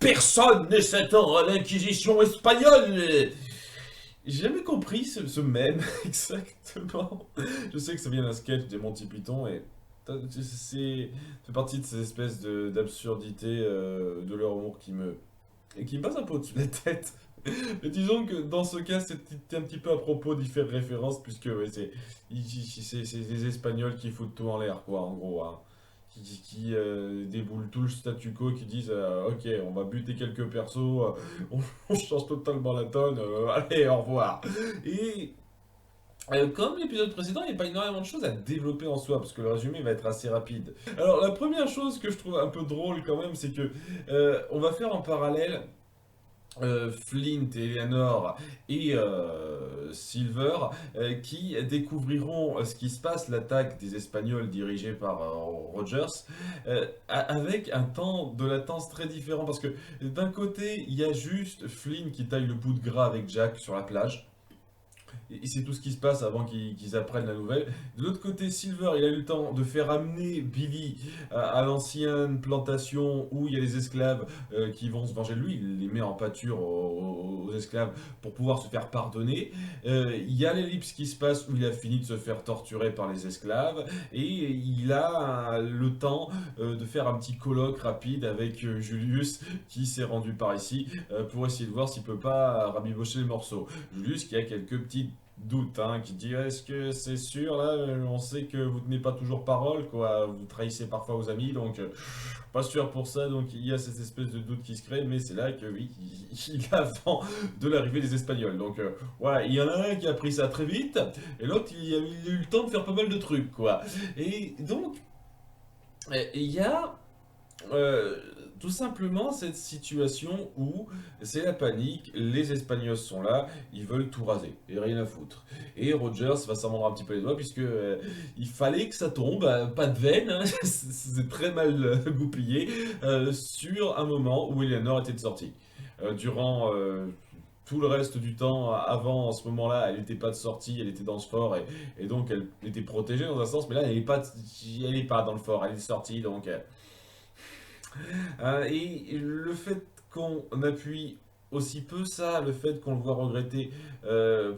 personne ne s'attend à l'Inquisition espagnole. J'ai jamais compris ce mème exactement. Je sais que ça vient d'un sketch des Monty Python et c'est fait partie de ces espèces d'absurdités de leur humour qui me passe un peu au-dessus de la tête. Mais disons que dans ce cas, c'était un petit peu à propos d'y faire référence, puisque ouais, c'est des Espagnols qui foutent tout en l'air, quoi, en gros. Hein. Qui déboulent tout le statu quo, qui disent ok, on va buter quelques persos, on change totalement la tonne, allez, au revoir. Et comme l'épisode précédent, il n'y a pas énormément de choses à développer en soi, parce que le résumé va être assez rapide. Alors, la première chose que je trouve un peu drôle quand même, c'est que on va faire en parallèle Flint et Eleanor et Silver qui découvriront ce qui se passe, l'attaque des Espagnols dirigée par Rogers, avec un temps de latence très différent parce que d'un côté il y a juste Flynn qui taille le bout de gras avec Jack sur la plage. Et c'est tout ce qui se passe avant qu'ils apprennent la nouvelle. De l'autre côté, Silver, il a eu le temps de faire amener Billy à l'ancienne plantation où il y a les esclaves qui vont se venger de lui. Il les met en pâture aux esclaves pour pouvoir se faire pardonner. Il y a l'ellipse qui se passe où il a fini de se faire torturer par les esclaves. Et il a le temps de faire un petit colloque rapide avec Julius qui s'est rendu par ici pour essayer de voir s'il peut pas rabibocher les morceaux. Julius qui a quelques petits doutes, hein, qui dit est-ce que c'est sûr là, on sait que vous tenez pas toujours parole, quoi, vous trahissez parfois vos amis, donc pas sûr pour ça, donc il y a cette espèce de doute qui se crée, mais c'est là que oui, il avant de l'arrivée des Espagnols, donc ouais, il y en a un qui a pris ça très vite, et l'autre il a eu le temps de faire pas mal de trucs, quoi, et donc il y a euh, tout simplement cette situation où c'est la panique, les Espagnols sont là, ils veulent tout raser et rien à foutre. Et Rogers va s'en mordre un petit peu les doigts puisque il fallait que ça tombe, pas de veine, hein, c'est très mal goupillé, sur un moment où Eleanor était de sortie. Durant tout le reste du temps, avant, en ce moment-là, elle n'était pas de sortie, elle était dans ce fort et donc elle était protégée dans un sens, mais là elle est pas dans le fort, elle est sortie donc. Et le fait qu'on appuie aussi peu ça, le fait qu'on le voit regretter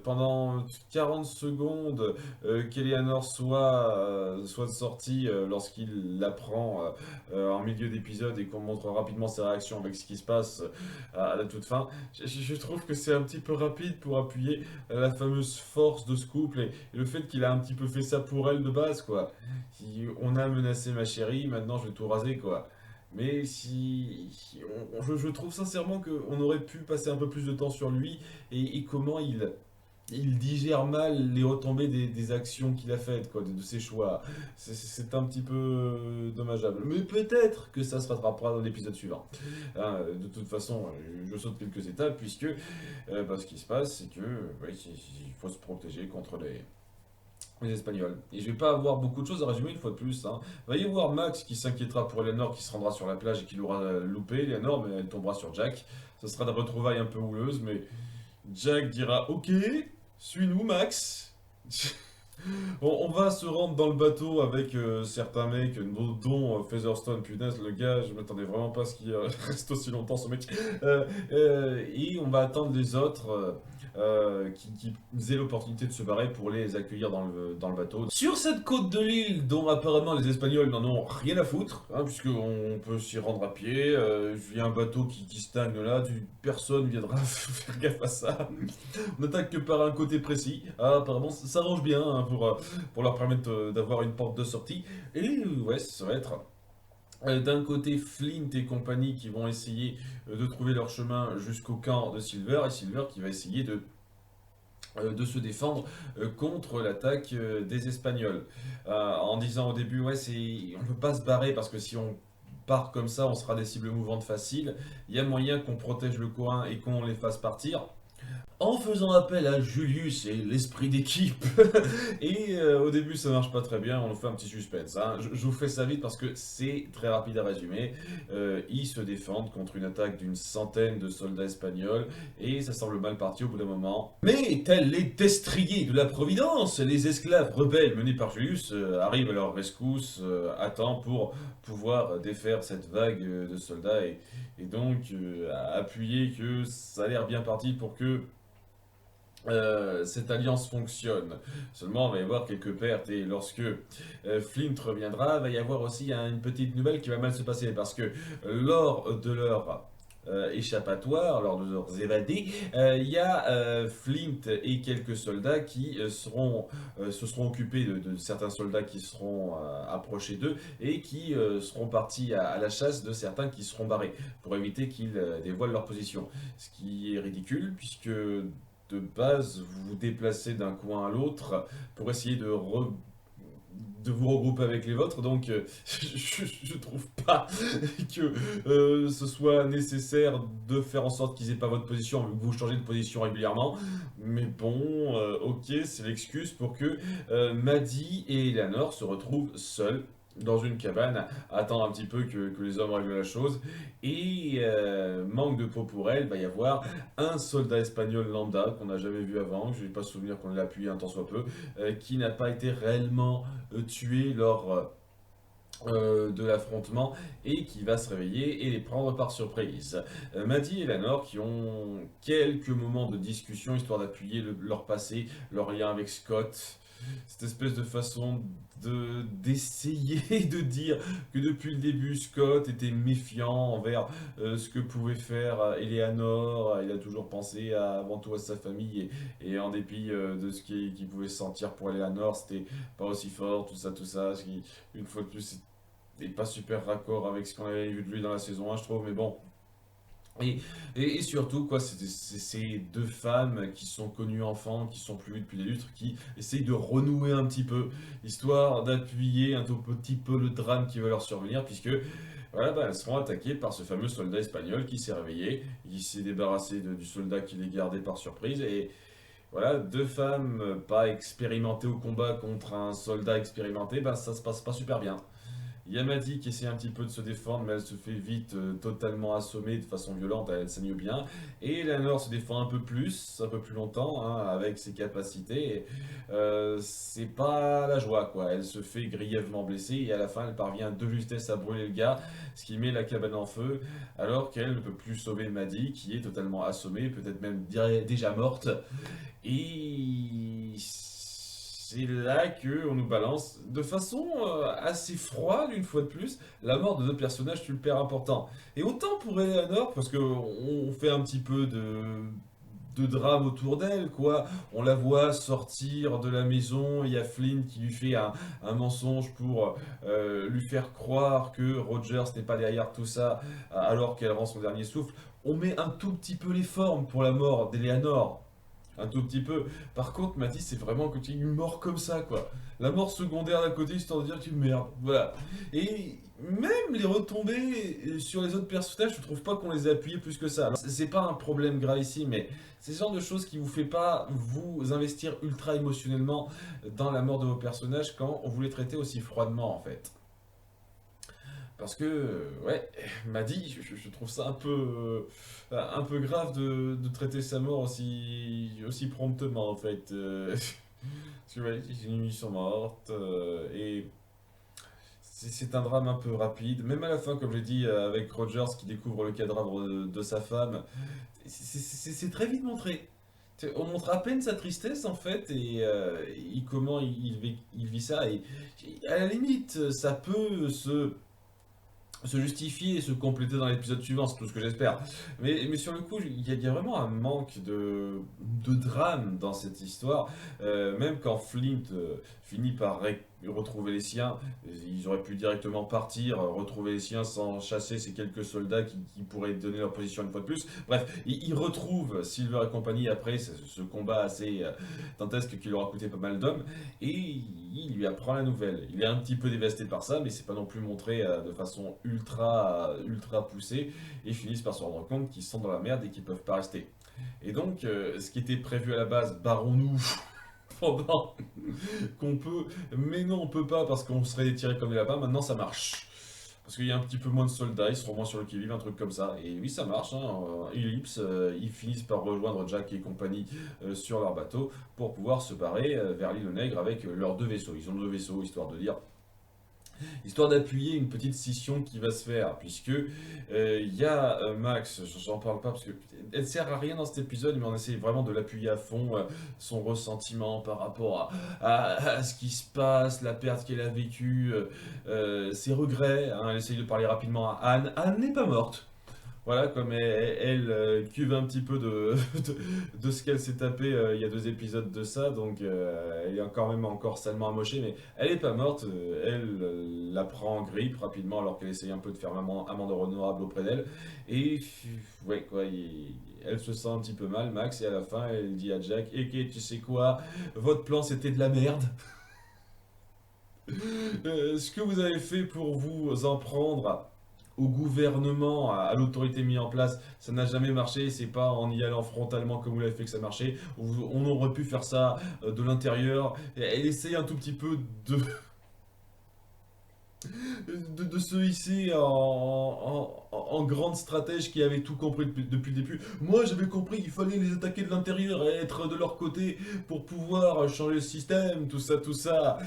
pendant 40 secondes qu'Eleanor soit sortie lorsqu'il l'apprend en milieu d'épisode et qu'on montre rapidement ses réactions avec ce qui se passe à la toute fin, je trouve que c'est un petit peu rapide pour appuyer la fameuse force de ce couple et le fait qu'il a un petit peu fait ça pour elle de base, quoi. On a menacé ma chérie, maintenant je vais tout raser, quoi. Mais je trouve sincèrement qu'on aurait pu passer un peu plus de temps sur lui et comment il digère mal les retombées des actions qu'il a faites, quoi, de ses choix. C'est un petit peu dommageable. Mais peut-être que ça se rattrapera dans l'épisode suivant. Hein, de toute façon, je saute quelques étapes puisque ce qui se passe, c'est que ouais, il faut se protéger contre les Espagnols. Et je vais pas avoir beaucoup de choses à résumer une fois de plus. Hein. Va y avoir Max qui s'inquiétera pour Eleanor qui se rendra sur la plage et qui l'aura loupé. Eleanor, mais elle tombera sur Jack. Ce sera des retrouvailles un peu houleuses, mais Jack dira ok, suis-nous Max. On va se rendre dans le bateau avec certains mecs, dont Featherstone, punaise, le gars, je m'attendais vraiment pas à ce qu'il reste aussi longtemps, ce mec. Et on va attendre les autres qui aient l'opportunité de se barrer pour les accueillir dans le bateau. Sur cette côte de l'île, dont apparemment les Espagnols n'en ont rien à foutre, hein, puisqu'on peut s'y rendre à pied, il y a un bateau qui stagne là, personne viendra faire gaffe à ça. On attaque que par un côté précis. Ah, apparemment, ça s'arrange bien hein, pour leur permettre d'avoir une porte de sortie. Et ouais, ça va être d'un côté Flint et compagnie qui vont essayer de trouver leur chemin jusqu'au camp de Silver et Silver qui va essayer de se défendre contre l'attaque des Espagnols. En disant au début, ouais, on peut pas se barrer parce que si on part comme ça, on sera des cibles mouvantes faciles. Il y a moyen qu'on protège le coin et qu'on les fasse partir. En en faisant appel à Julius et l'esprit d'équipe. Et au début, ça marche pas très bien, on nous fait un petit suspense, hein. Je vous fais ça vite parce que c'est très rapide à résumer. Ils se défendent contre une attaque d'une centaine de soldats espagnols et ça semble mal parti au bout d'un moment. Mais tels les destriers de la Providence, les esclaves rebelles menés par Julius arrivent à leur rescousse à temps pour pouvoir défaire cette vague de soldats et donc appuyer que ça a l'air bien parti pour que cette alliance fonctionne. Seulement, il va y avoir quelques pertes et lorsque Flint reviendra, il va y avoir aussi une petite nouvelle qui va mal se passer parce que lors de leur échappatoire, lors de leurs évadés, il y a Flint et quelques soldats qui se seront occupés de certains soldats qui seront approchés d'eux et qui seront partis à la chasse de certains qui seront barrés pour éviter qu'ils dévoilent leur position. Ce qui est ridicule puisque de base, vous vous déplacez d'un coin à l'autre pour essayer de vous regrouper avec les vôtres, donc je trouve pas que ce soit nécessaire de faire en sorte qu'ils aient pas votre position, vu que vous changez de position régulièrement. Mais bon, ok, c'est l'excuse pour que Maddie et Eleanor se retrouvent seuls dans une cabane, à attendre un petit peu que les hommes règlent la chose. Et manque de peau pour elle, va y avoir un soldat espagnol lambda qu'on n'a jamais vu avant, je n'ai pas souvenir qu'on l'ait appuyé un tant soit peu, qui n'a pas été réellement tué lors de l'affrontement et qui va se réveiller et les prendre par surprise. Maddie et Lanor qui ont quelques moments de discussion histoire d'appuyer leur passé, leur lien avec Scott. Cette espèce de façon d'essayer de dire que depuis le début Scott était méfiant envers ce que pouvait faire Eleanor. Il a toujours pensé avant tout à sa famille et en dépit de ce qu'il pouvait sentir pour Eleanor, c'était pas aussi fort, tout ça, ce qui, une fois de plus, n'est pas super raccord avec ce qu'on avait vu de lui dans la saison 1, je trouve, mais bon. Et surtout, quoi, c'est ces deux femmes qui sont connues enfants, qui sont plus vues depuis les lustres, qui essayent de renouer un petit peu, histoire d'appuyer un tout petit peu le drame qui va leur survenir, puisque voilà, elles seront attaquées par ce fameux soldat espagnol qui s'est réveillé, qui s'est débarrassé du soldat qui les gardait par surprise, et voilà, deux femmes pas expérimentées au combat contre un soldat expérimenté, ça se passe pas super bien. Yamadi qui essaie un petit peu de se défendre, mais elle se fait vite totalement assommer de façon violente, elle saigne bien. Et Eleanor se défend un peu plus longtemps, hein, avec ses capacités. C'est pas la joie, quoi. Elle se fait grièvement blesser et à la fin, elle parvient de justesse à brûler le gars, ce qui met la cabane en feu, alors qu'elle ne peut plus sauver Maddie, qui est totalement assommée, peut-être même déjà morte. Et c'est là qu'on nous balance de façon assez froide, une fois de plus, la mort de deux personnages super importants. Et autant pour Eleanor, parce qu'on fait un petit peu de drame autour d'elle, quoi. On la voit sortir de la maison, il y a Flynn qui lui fait un mensonge pour lui faire croire que Rogers n'est pas derrière tout ça, alors qu'elle rend son dernier souffle. On met un tout petit peu les formes pour la mort d'Eleanor. Un tout petit peu. Par contre, Mathis, c'est vraiment que tu une mort comme ça, quoi. La mort secondaire d'un côté, histoire de dire tu merde. Voilà. Et même les retombées sur les autres personnages, je trouve pas qu'on les a appuyés plus que ça. Alors, c'est pas un problème grave ici, mais c'est ce genre de choses qui vous fait pas vous investir ultra émotionnellement dans la mort de vos personnages quand vous les traitez aussi froidement, en fait. Parce que, ouais, m'a dit, je trouve ça un peu grave de traiter sa mort aussi promptement, en fait. Tu vois, ils sont mortes, et c'est un drame un peu rapide. Même à la fin, comme j'ai dit, avec Rogers qui découvre le cadavre de sa femme, c'est très vite montré. On montre à peine sa tristesse en fait et comment il vit ça et à la limite ça peut se justifier et se compléter dans l'épisode suivant, c'est tout ce que j'espère. Mais sur le coup, il y a vraiment un manque de drame dans cette histoire. Même quand Flint finit par retrouver les siens, ils auraient pu directement partir, retrouver les siens sans chasser ces quelques soldats qui pourraient donner leur position une fois de plus. Bref, il retrouve Silver et compagnie après ce combat assez dantesque qui leur a coûté pas mal d'hommes et il lui apprend la nouvelle. Il est un petit peu dévasté par ça, mais c'est pas non plus montré de façon ultra poussée et ils finissent par se rendre compte qu'ils sont dans la merde et qu'ils peuvent pas rester. Et donc, ce qui était prévu à la base, barrons-nous pendant qu'on peut, mais non, on peut pas parce qu'on serait tiré comme des lapins. Maintenant, ça marche. Parce qu'il y a un petit peu moins de soldats, ils seront moins sur le qui-vive, un truc comme ça. Et oui, ça marche. Hein. Ellipse, ils finissent par rejoindre Jack et compagnie sur leur bateau pour pouvoir se barrer vers l'île aux Nègres avec leurs deux vaisseaux. Ils ont deux vaisseaux, histoire d'appuyer une petite scission qui va se faire, puisque il y a Max, j'en parle pas parce que elle sert à rien dans cet épisode, mais on essaie vraiment de l'appuyer à fond, son ressentiment par rapport à ce qui se passe, la perte qu'elle a vécue, ses regrets. Hein, elle essaye de parler rapidement à Anne. Anne n'est pas morte. Voilà, comme elle cuve un petit peu de ce qu'elle s'est tapé il y a 2 épisodes de ça, donc elle est quand même encore salement amochée, mais elle est pas morte, elle la prend en grippe rapidement alors qu'elle essaye un peu de faire amende honorable auprès d'elle, et ouais quoi, elle se sent un petit peu mal, Max, et à la fin elle dit à Jack, ok tu sais quoi, votre plan c'était de la merde. Ce que vous avez fait pour vous en prendre au gouvernement, à l'autorité mise en place, ça n'a jamais marché. C'est pas en y allant frontalement comme vous l'avez fait que ça marchait. On aurait pu faire ça de l'intérieur. Elle essaye un tout petit peu de se hisser en grande stratège qui avait tout compris depuis le début. Moi, j'avais compris qu'il fallait les attaquer de l'intérieur et être de leur côté pour pouvoir changer le système, tout ça, tout ça.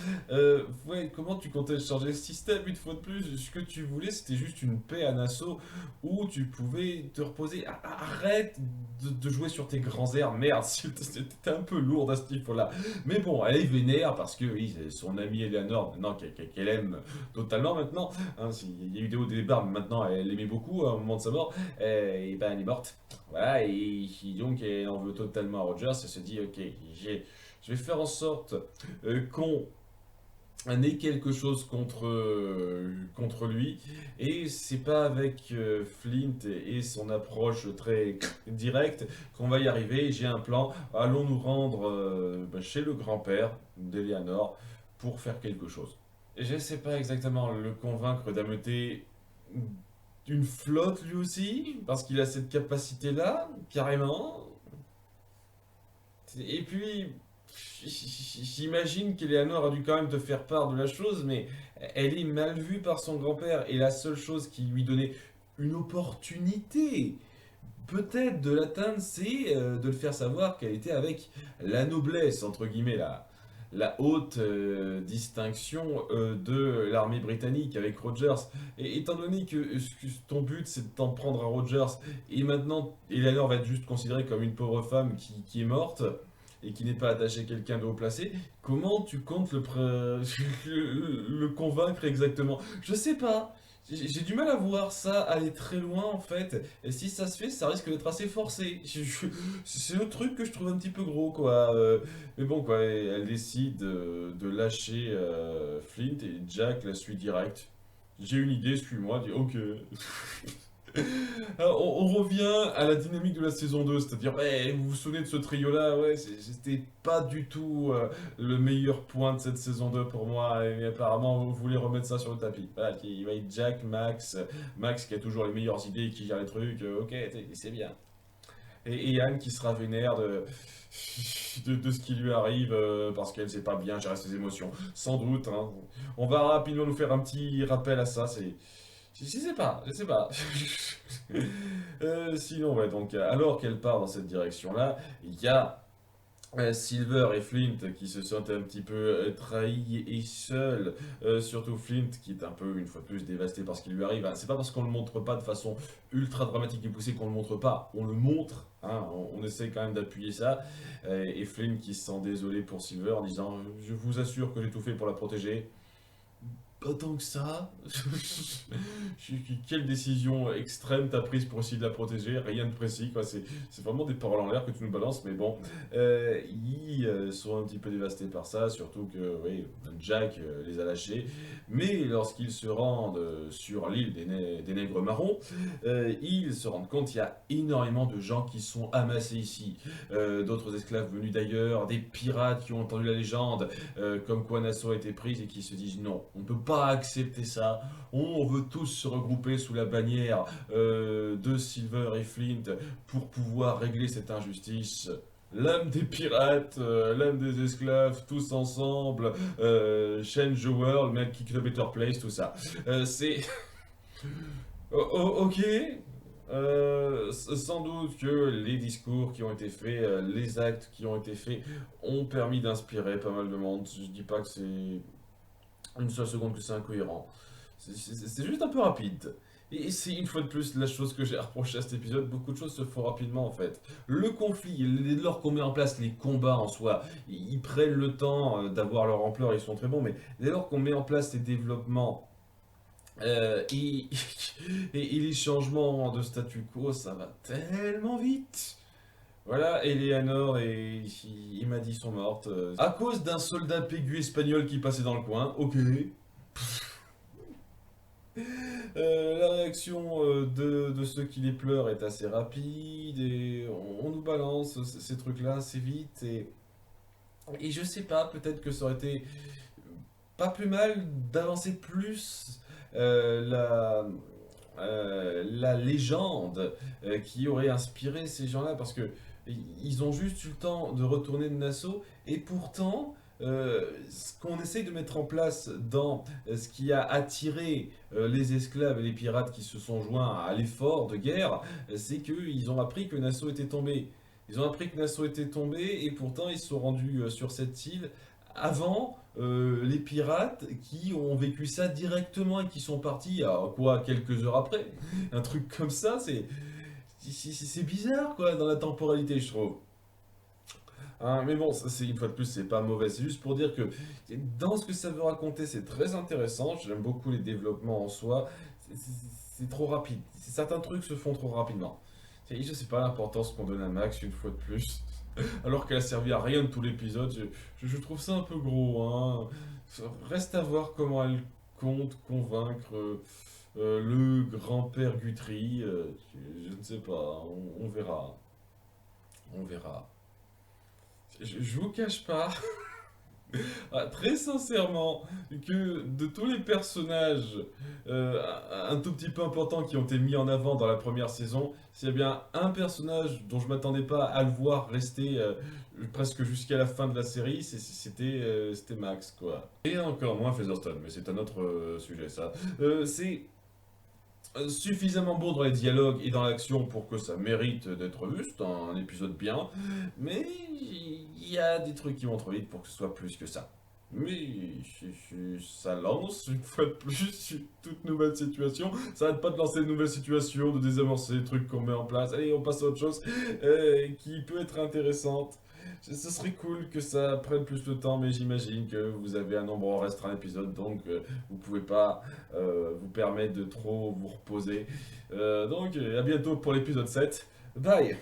Ouais, comment tu comptais changer le système une fois de plus? Ce que tu voulais, c'était juste une paix à Nassau où tu pouvais te reposer. Arrête de jouer sur tes grands airs. Merde, c'était un peu lourd à ce niveau-là. Mais bon, elle est vénère parce que oui, son amie Eleanor, maintenant qu'elle aime totalement maintenant. Hein, il y a eu des hauts et des bas, mais maintenant elle l'aimait beaucoup au moment de sa mort. Et ben elle est morte. Voilà, et donc elle en veut totalement à Rogers. Elle se dit ok, je vais faire en sorte qu'on ait quelque chose contre lui. Et c'est pas avec Flint et son approche très directe qu'on va y arriver. J'ai un plan. Allons nous rendre chez le grand-père d'Eleanor pour faire quelque chose. Je sais pas exactement le convaincre d'ameuter une flotte lui aussi, parce qu'il a cette capacité-là, carrément. Et puis, j'imagine qu'Eleanor a dû quand même te faire part de la chose, mais elle est mal vue par son grand-père, et la seule chose qui lui donnait une opportunité, peut-être de l'atteindre, c'est de le faire savoir qu'elle était avec la noblesse, entre guillemets, la haute distinction de l'armée britannique avec Rogers. Et étant donné que ton but c'est de t'en prendre à Rogers, et maintenant Eleanor va être juste considérée comme une pauvre femme qui est morte et qui n'est pas attachée à quelqu'un de haut placé, comment tu comptes le convaincre exactement? Je sais pas. J'ai du mal à voir ça aller très loin en fait. Et si ça se fait, ça risque d'être assez forcé. C'est le truc que je trouve un petit peu gros quoi. Mais bon quoi, elle décide de lâcher Flint et Jack la suit direct. J'ai une idée, suis-moi, dit ok. Alors, on revient à la dynamique de la saison 2, c'est-à-dire, ouais, vous vous souvenez de ce trio-là, ouais, c'était pas du tout le meilleur point de cette saison 2 pour moi, et apparemment vous voulez remettre ça sur le tapis. Voilà, il va être Jack, Max qui a toujours les meilleures idées et qui gère les trucs, ok, c'est bien. Et Anne qui sera vénère de ce qui lui arrive parce qu'elle sait pas bien gérer ses émotions, sans doute. Hein. On va rapidement nous faire un petit rappel à ça, c'est... Je sais pas, je sais pas. Sinon, ouais, donc, alors qu'elle part dans cette direction-là, il y a Silver et Flint qui se sentent un petit peu trahis et seuls. Surtout Flint qui est un peu, une fois de plus, dévasté par ce qui lui arrive. Hein. C'est pas parce qu'on le montre pas de façon ultra dramatique et poussée qu'on le montre pas. On le montre. Hein. On essaie quand même d'appuyer ça. Et Flint qui se sent désolé pour Silver en disant je vous assure que j'ai tout fait pour la protéger. Pas tant que ça. Quelle décision extrême t'as prise pour essayer de la protéger? Rien de précis, quoi. C'est vraiment des paroles en l'air que tu nous balances, mais bon. Ils sont un petit peu dévastés par ça, surtout que oui, Jack les a lâchés. Mais lorsqu'ils se rendent sur l'île des Nègres Marrons, ils se rendent compte qu'il y a énormément de gens qui sont amassés ici. D'autres esclaves venus d'ailleurs, des pirates qui ont entendu la légende, comme quoi Nassau a été prise et qui se disent non, on ne peut pas pas accepter ça. On veut tous se regrouper sous la bannière de Silver et Flint pour pouvoir régler cette injustice. L'âme des pirates, l'âme des esclaves, tous ensemble, change the world, make it a better place, tout ça. C'est... Ok, sans doute que les discours qui ont été faits, les actes qui ont été faits, ont permis d'inspirer pas mal de monde. Je dis pas que c'est une seule seconde que c'est incohérent. C'est juste un peu rapide. Et c'est une fois de plus la chose que j'ai reproché à cet épisode, beaucoup de choses se font rapidement en fait. Le conflit, dès lors qu'on met en place les combats en soi, ils prennent le temps d'avoir leur ampleur, ils sont très bons, mais dès lors qu'on met en place les développements et, et les changements de statu quo, ça va tellement vite. Voilà, Eleanor et Imadi sont mortes à cause d'un soldat pégu espagnol qui passait dans le coin, ok. La réaction de ceux qui les pleurent est assez rapide et on nous balance ces trucs-là assez vite et je sais pas, peut-être que ça aurait été pas plus mal d'avancer plus la légende qui aurait inspiré ces gens-là parce que ils ont juste eu le temps de retourner de Nassau et pourtant ce qu'on essaye de mettre en place dans ce qui a attiré les esclaves et les pirates qui se sont joints à l'effort de guerre, c'est qu'ils ont appris que Nassau était tombé. Ils ont appris que Nassau était tombé et pourtant ils se sont rendus sur cette île avant les pirates qui ont vécu ça directement et qui sont partis à quoi quelques heures après. Un truc comme ça, c'est bizarre quoi dans la temporalité je trouve. Hein, mais bon, ça, c'est une fois de plus, c'est pas mauvais. C'est juste pour dire que dans ce que ça veut raconter, c'est très intéressant. J'aime beaucoup les développements en soi. C'est trop rapide. Certains trucs se font trop rapidement. Je sais pas l'importance qu'on donne à Max une fois de plus. Alors qu'elle a servi à rien de tout l'épisode. Je trouve ça un peu gros. Hein. Reste à voir comment elle compte convaincre le grand-père Guthrie. Je ne sais pas. On verra. On verra. Je vous cache pas, très sincèrement, que de tous les personnages un tout petit peu importants qui ont été mis en avant dans la première saison, s'il y a bien un personnage dont je m'attendais pas à le voir rester presque jusqu'à la fin de la série, c'était Max, quoi. Et encore moins Featherstone, mais c'est un autre sujet, ça. C'est suffisamment bon dans les dialogues et dans l'action pour que ça mérite d'être vu, c'est un épisode bien, mais il y a des trucs qui vont trop vite pour que ce soit plus que ça. Mais ça lance une fois de plus une toute nouvelle situation. Ça arrête pas de lancer de nouvelles situations, de désamorcer les trucs qu'on met en place. Allez, on passe à autre chose qui peut être intéressante. Ce serait cool que ça prenne plus de temps, mais j'imagine que vous avez un nombre restreint d'épisodes, donc vous pouvez pas vous permettre de trop vous reposer. Donc à bientôt pour l'épisode 7. Bye!